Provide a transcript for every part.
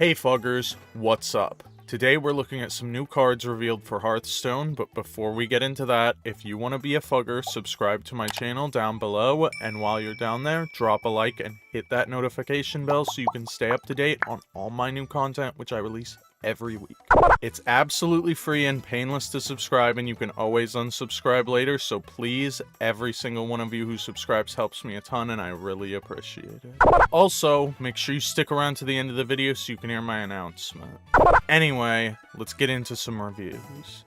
Hey Fuggers, what's up? Today we're looking at some new cards revealed for Hearthstone, but before we get into that, if you want to be a Fugger, subscribe to my channel down below, and while you're down there, drop a like and hit that notification bell so you can stay up to date on all my new content, which I release every week. It's absolutely free and painless to subscribe, and you can always unsubscribe later, so please, every single one of you who subscribes helps me a ton, and I really appreciate it. Also, make sure you stick around to the end of the video so you can hear my announcement. Anyway, let's get into some reviews.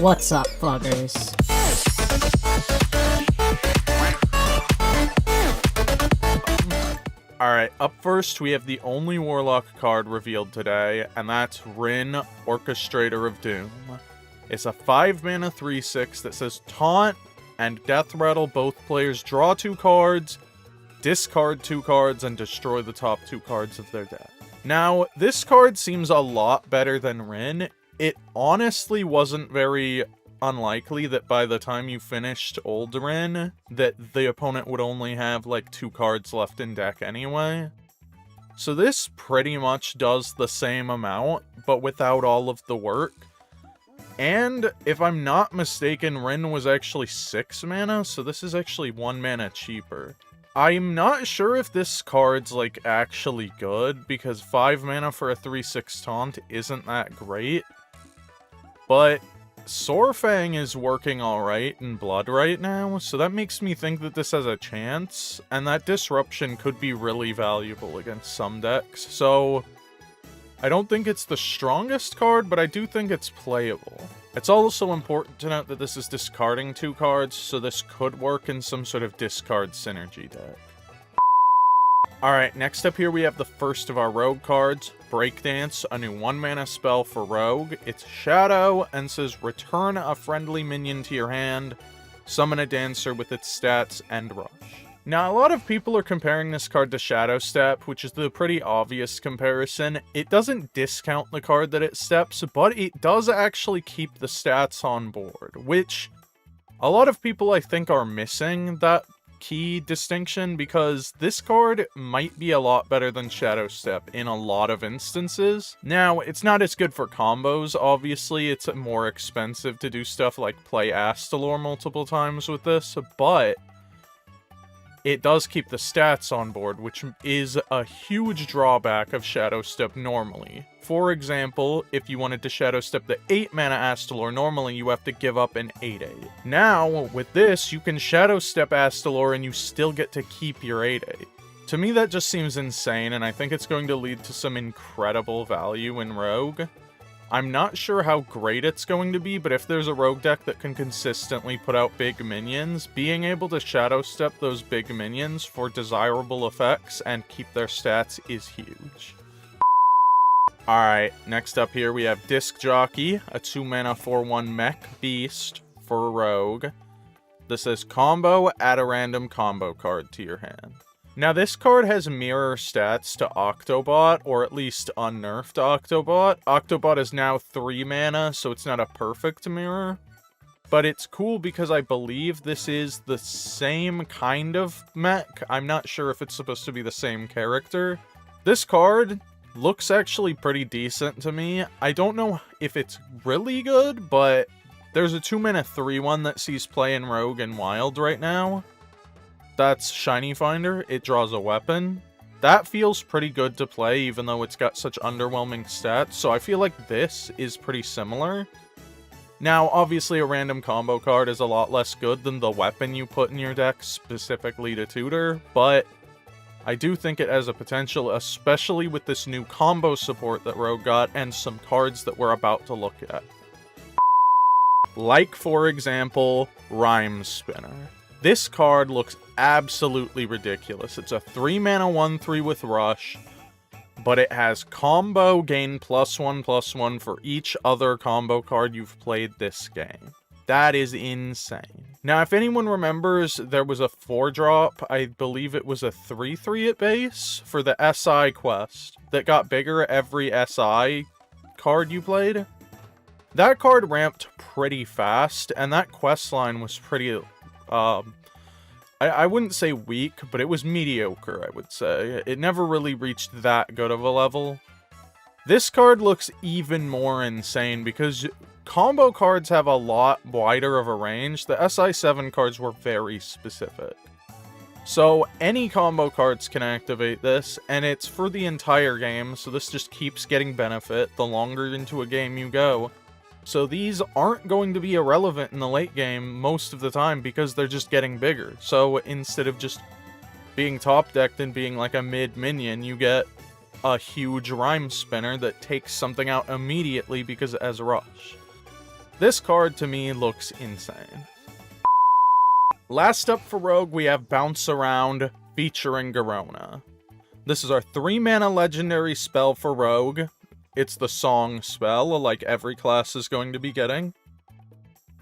What's up, Fuggers? Alright, up first we have the only Warlock card revealed today, and that's Rin, Orchestrator of Doom. It's a 5-mana 3/6 that says Taunt and Death Rattle both players draw 2 cards, discard 2 cards, and destroy the top 2 cards of their deck. Now, this card seems a lot better than Rin. It honestly wasn't very unlikely that by the time you finished Old Rin, that the opponent would only have like 2 cards left in deck anyway. So this pretty much does the same amount, but without all of the work. And if I'm not mistaken, Rin was actually 6 mana, so this is actually 1 mana cheaper. I'm not sure if this card's like actually good, because 5 mana for a 3/6 taunt isn't that great. But Sorfang is working alright in Blood right now, so that makes me think that this has a chance, and that Disruption could be really valuable against some decks, so I don't think it's the strongest card, but I do think it's playable. It's also important to note that this is discarding 2 cards, so this could work in some sort of discard synergy deck. Alright, next up here we have the first of our Rogue cards, Breakdance, a new 1-mana spell for Rogue. It's Shadow, and says return a friendly minion to your hand, summon a dancer with its stats, and rush. Now, a lot of people are comparing this card to Shadow Step, which is the pretty obvious comparison. It doesn't discount the card that it steps, but it does actually keep the stats on board, which a lot of people I think are missing that key distinction, because this card might be a lot better than Shadow Step in a lot of instances. Now, it's not as good for combos, obviously. It's more expensive to do stuff like play Astalor multiple times with this, but it does keep the stats on board, which is a huge drawback of Shadow Step normally. For example, if you wanted to Shadow Step the 8-mana Astalor, normally you have to give up an 8/8. Now, with this, you can Shadow Step Astalor and you still get to keep your 8/8. To me, that just seems insane, and I think it's going to lead to some incredible value in Rogue. I'm not sure how great it's going to be, but if there's a Rogue deck that can consistently put out big minions, being able to Shadow Step those big minions for desirable effects and keep their stats is huge. Alright, next up here we have Disc Jockey, a 2-mana 4/1 mech beast for Rogue. This says combo, add a random combo card to your hand. Now, this card has mirror stats to Octobot, or at least unnerfed Octobot. Octobot is now 3 mana, so it's not a perfect mirror. But it's cool because I believe this is the same kind of mech. I'm not sure if it's supposed to be the same character. This card looks actually pretty decent to me. I don't know if it's really good, but there's a 2-mana 3/1 that sees play in Rogue and Wild right now. That's Shiny Finder. It draws a weapon. That feels pretty good to play, even though it's got such underwhelming stats, so I feel like this is pretty similar. Now, obviously, a random combo card is a lot less good than the weapon you put in your deck specifically to tutor, but I do think it has a potential, especially with this new combo support that Rogue got and some cards that we're about to look at. Like, for example, Rhyme Spinner. This card looks absolutely ridiculous. It's a 3-mana 1/3 with Rush, but it has combo, gain +1/+1 for each other combo card you've played this game. That is insane. Now, if anyone remembers, there was a 4-drop, I believe it was a 3/3 at base, for the SI quest, that got bigger every SI card you played. That card ramped pretty fast, and that quest line was pretty, I wouldn't say weak, but it was mediocre, I would say. It never really reached that good of a level. This card looks even more insane because combo cards have a lot wider of a range. The SI7 cards were very specific. So any combo cards can activate this, and it's for the entire game, so this just keeps getting benefit the longer into a game you go. So these aren't going to be irrelevant in the late game most of the time because they're just getting bigger. So instead of just being top decked and being like a mid minion, you get a huge rhyme spinner that takes something out immediately because it has rush. This card to me looks insane. Last up for Rogue, we have Bounce Around featuring Garona. This is our 3-mana legendary spell for Rogue. It's the song spell, like every class is going to be getting.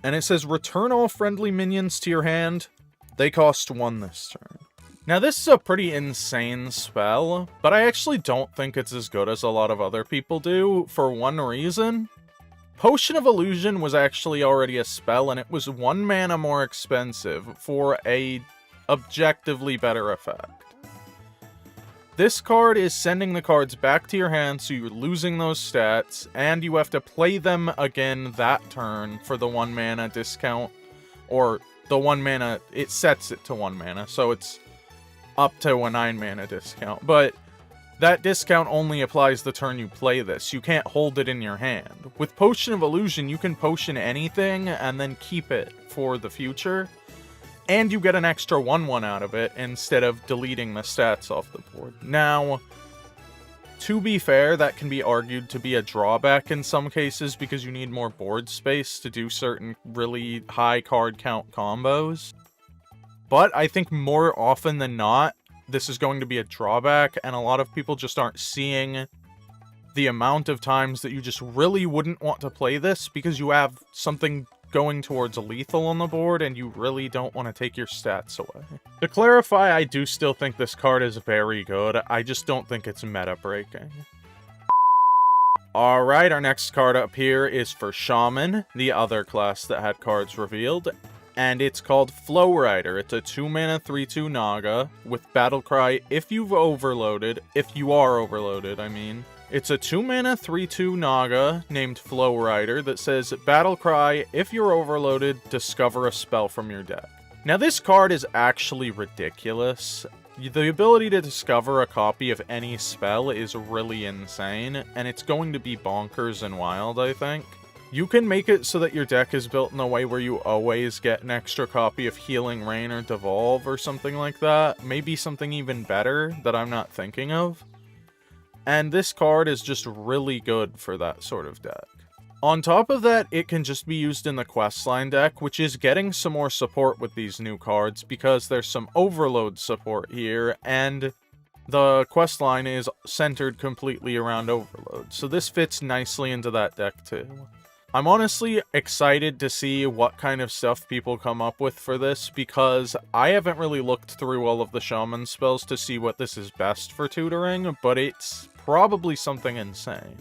And it says, return all friendly minions to your hand. They cost 1 this turn. Now this is a pretty insane spell, but I actually don't think it's as good as a lot of other people do, for one reason. Potion of Illusion was actually already a spell, and it was 1 mana more expensive for a objectively better effect. This card is sending the cards back to your hand, so you're losing those stats, and you have to play them again that turn for the 1 mana discount, or the 1 mana, it sets it to 1 mana, so it's up to a 9 mana discount, but that discount only applies the turn you play this. You can't hold it in your hand. With Potion of Illusion, you can potion anything and then keep it for the future. And you get an extra 1/1 out of it instead of deleting the stats off the board. Now, to be fair, that can be argued to be a drawback in some cases because you need more board space to do certain really high card count combos. But I think more often than not, this is going to be a drawback, and a lot of people just aren't seeing the amount of times that you just really wouldn't want to play this because you have something going towards a lethal on the board, and you really don't want to take your stats away. To clarify, I do still think this card is very good, I just don't think it's meta-breaking. Alright, our next card up here is for Shaman, the other class that had cards revealed, and it's called Flowrider. It's a 2-mana 3/2 Naga with Battlecry if you are overloaded, I mean. It's a 2-mana 3/2 Naga named Flowrider that says, Battlecry, if you're overloaded, discover a spell from your deck. Now this card is actually ridiculous. The ability to discover a copy of any spell is really insane, and it's going to be bonkers and wild, I think. You can make it so that your deck is built in a way where you always get an extra copy of Healing Rain or Devolve or something like that. Maybe something even better that I'm not thinking of. And this card is just really good for that sort of deck. On top of that, it can just be used in the questline deck, which is getting some more support with these new cards because there's some overload support here, and the questline is centered completely around overload. So this fits nicely into that deck too. I'm honestly excited to see what kind of stuff people come up with for this, because I haven't really looked through all of the Shaman spells to see what this is best for tutoring, but it's probably something insane.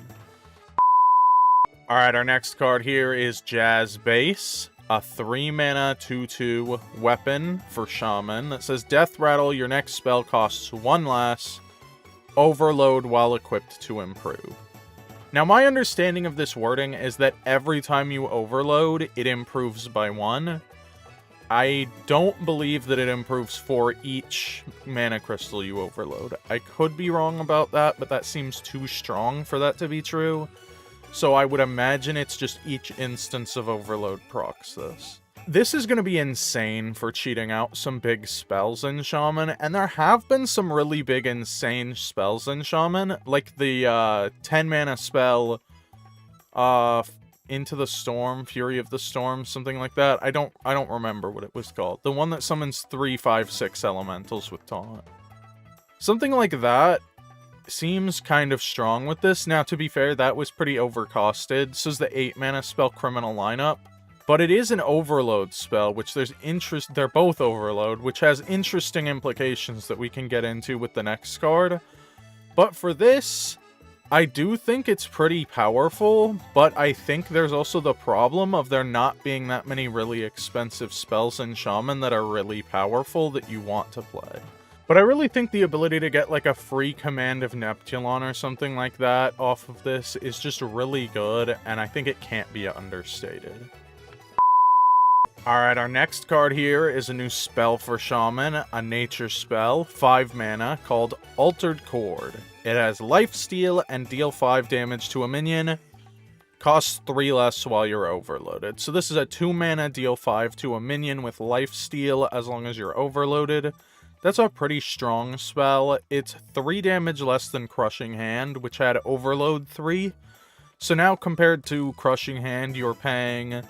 Alright, our next card here is Jazz Base, a 3-mana 2/2 weapon for Shaman that says, Death Rattle, your next spell costs 1 less, overload while equipped to improve. Now, my understanding of this wording is that every time you overload, it improves by 1. I don't believe that it improves for each mana crystal you overload. I could be wrong about that, but that seems too strong for that to be true. So I would imagine it's just each instance of overload procs this. This is going to be insane for cheating out some big spells in Shaman, and there have been some really big insane spells in Shaman, like the 10-mana spell, Into the Storm, Fury of the Storm, something like that. I don't remember what it was called. The one that summons 3, 5, 6 elementals with taunt. Something like that seems kind of strong with this. Now, to be fair, that was pretty overcosted. So is the 8-mana spell Criminal Lineup. But it is an overload spell, which they're both overload, which has interesting implications that we can get into with the next card. But for this, I do think it's pretty powerful, but I think there's also the problem of there not being that many really expensive spells in Shaman that are really powerful that you want to play. But I really think the ability to get like a free command of Neptulon or something like that off of this is just really good, and I think it can't be understated. Alright, our next card here is a new spell for Shaman, a nature spell, 5 mana, called Altered Chord. It has lifesteal and deal 5 damage to a minion, costs 3 less while you're overloaded. So this is a 2 mana deal 5 to a minion with lifesteal as long as you're overloaded. That's a pretty strong spell. It's 3 damage less than Crushing Hand, which had overload 3. So now compared to Crushing Hand, you're paying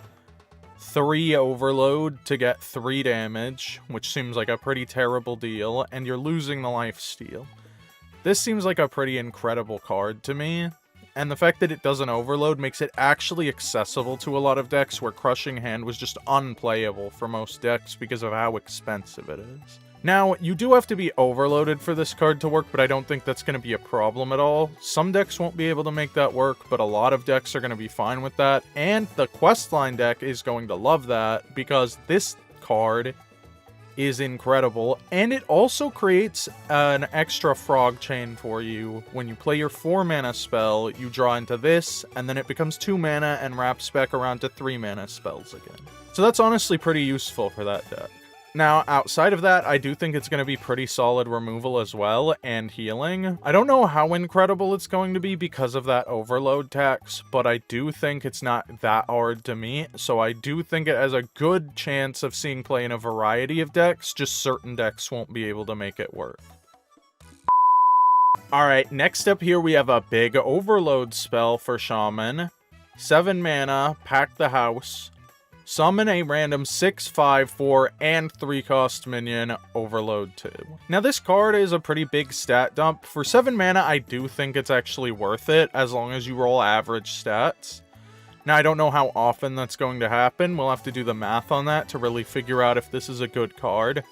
3 overload to get 3 damage, which seems like a pretty terrible deal, and you're losing the lifesteal. This seems like a pretty incredible card to me, and the fact that it doesn't overload makes it actually accessible to a lot of decks where Crushing Hand was just unplayable for most decks because of how expensive it is. Now, you do have to be overloaded for this card to work, but I don't think that's going to be a problem at all. Some decks won't be able to make that work, but a lot of decks are going to be fine with that, and the Questline deck is going to love that, because this card is incredible, and it also creates an extra frog chain for you. When you play your 4 mana spell, you draw into this, and then it becomes 2 mana and wraps back around to 3 mana spells again. So that's honestly pretty useful for that deck. Now, outside of that, I do think it's going to be pretty solid removal as well, and healing. I don't know how incredible it's going to be because of that overload tax, but I do think it's not that hard to meet, so I do think it has a good chance of seeing play in a variety of decks, just certain decks won't be able to make it work. Alright, next up here we have a big overload spell for Shaman. 7 mana, Pack the House. Summon a random 6, 5, 4, and 3 cost minion, overload 2. Now this card is a pretty big stat dump. For 7 mana, I do think it's actually worth it, as long as you roll average stats. Now I don't know how often that's going to happen. We'll have to do the math on that to really figure out if this is a good card.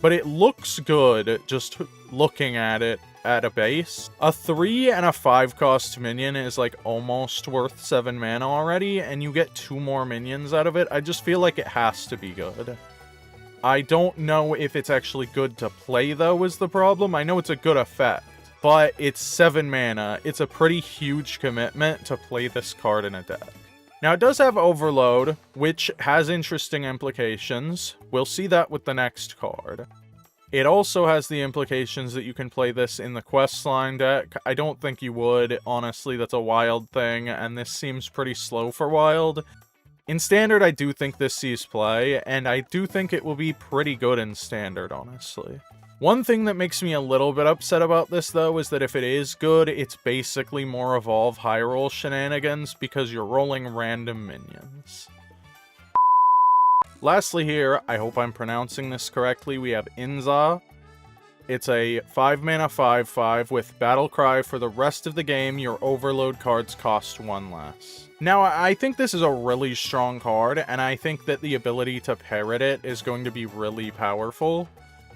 But it looks good, just looking at it at a base. A 3 and a 5 cost minion is like almost worth 7 mana already, and you get 2 more minions out of it. I just feel like it has to be good. I don't know if it's actually good to play though is the problem. I know it's a good effect, but it's 7 mana. It's a pretty huge commitment to play this card in a deck. Now it does have overload, which has interesting implications. We'll see that with the next card. It also has the implications that you can play this in the Questline deck. I don't think you would, honestly, that's a Wild thing, and this seems pretty slow for Wild. In Standard, I do think this sees play, and I do think it will be pretty good in Standard, honestly. One thing that makes me a little bit upset about this, though, is that if it is good, it's basically more Evolve High Roll shenanigans, because you're rolling random minions. Lastly here, I hope I'm pronouncing this correctly, we have Inzah. It's a 5 mana 5/5 with Battle Cry. For the rest of the game, your overload cards cost 1 less. Now, I think this is a really strong card, and I think that the ability to parrot it is going to be really powerful.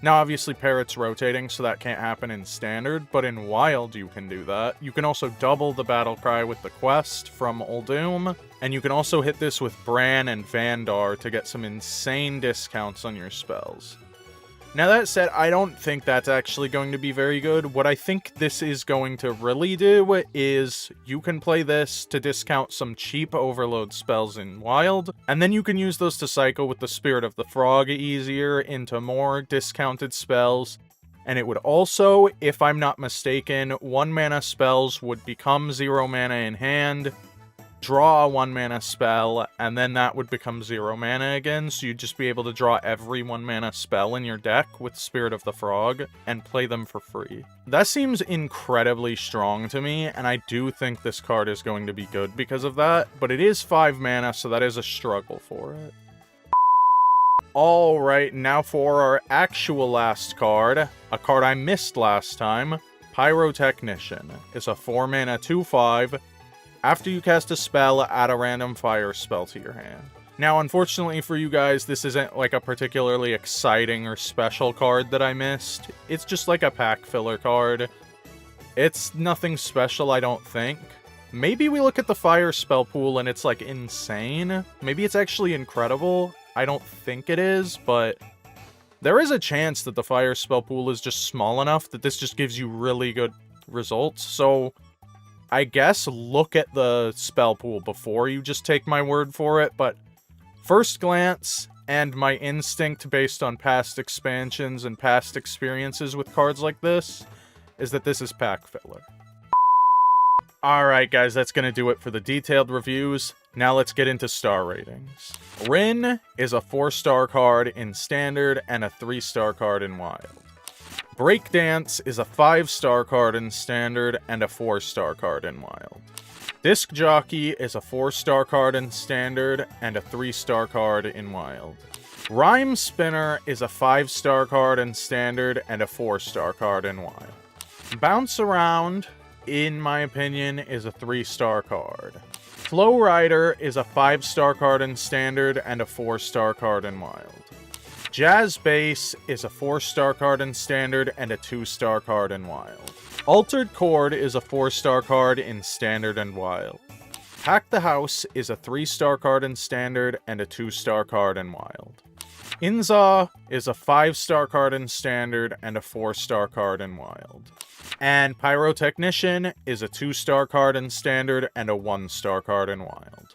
Now, obviously, Parrot's rotating, so that can't happen in Standard, but in Wild, you can do that. You can also double the Battle Cry with the Quest from Uldum, and you can also hit this with Bran and Vandar to get some insane discounts on your spells. Now, that said, I don't think that's actually going to be very good. What I think this is going to really do is you can play this to discount some cheap overload spells in Wild, and then you can use those to cycle with the Spirit of the Frog easier into more discounted spells. And it would also, if I'm not mistaken, 1 mana spells would become 0 mana in hand, draw a 1 mana spell, and then that would become 0 mana again, so you'd just be able to draw every 1 mana spell in your deck with Spirit of the Frog and play them for free. That seems incredibly strong to me, and I do think this card is going to be good because of that, but it is 5 mana, so that is a struggle for it. Alright, now for our actual last card, a card I missed last time, Pyrotechnician. It's a 4 mana 2/5. After you cast a spell, add a random fire spell to your hand. Now, unfortunately for you guys, this isn't like a particularly exciting or special card that I missed. It's just like a pack filler card. It's nothing special, I don't think. Maybe we look at the fire spell pool and it's, like, insane. Maybe it's actually incredible. I don't think it is, but there is a chance that the fire spell pool is just small enough that this just gives you really good results. So I guess look at the spell pool before you just take my word for it, but first glance and my instinct based on past expansions and past experiences with cards like this is that this is pack filler. Alright guys, that's gonna do it for the detailed reviews. Now let's get into star ratings. Rin is a 4-star card in Standard and a 3-star card in Wild. Breakdance is a 5-star card in Standard and a 4-star card in Wild. Disc Jockey is a 4-star card in Standard and a 3-star card in Wild. Rhyme Spinner is a 5-star card in Standard and a 4-star card in Wild. Bounce Around, in my opinion, is a 3-star card. Flowrider is a 5-star card in Standard and a 4-star card in Wild. Jazz Bass is a 4-star card in Standard and a 2-star card in Wild. Altered Chord is a 4-star card in Standard and Wild. Hack the House is a 3-star card in Standard and a 2-star card in Wild. Inzah is a 5-star card in Standard and a 4-star card in Wild. And Pyrotechnician is a 2-star card in Standard and a 1-star card in Wild.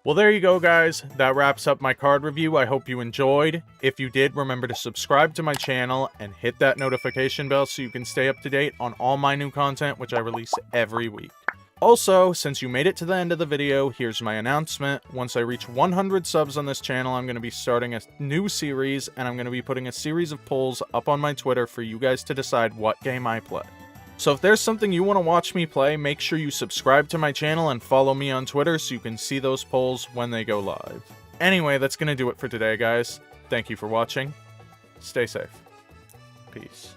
Well, there you go, guys. That wraps up my card review. I hope you enjoyed. If you did, remember to subscribe to my channel and hit that notification bell so you can stay up to date on all my new content, which I release every week. Also, since you made it to the end of the video, here's my announcement. Once I reach 100 subs on this channel, I'm going to be starting a new series, and I'm going to be putting a series of polls up on my Twitter for you guys to decide what game I play. So if there's something you want to watch me play, make sure you subscribe to my channel and follow me on Twitter so you can see those polls when they go live. Anyway, that's going to do it for today, guys. Thank you for watching. Stay safe. Peace.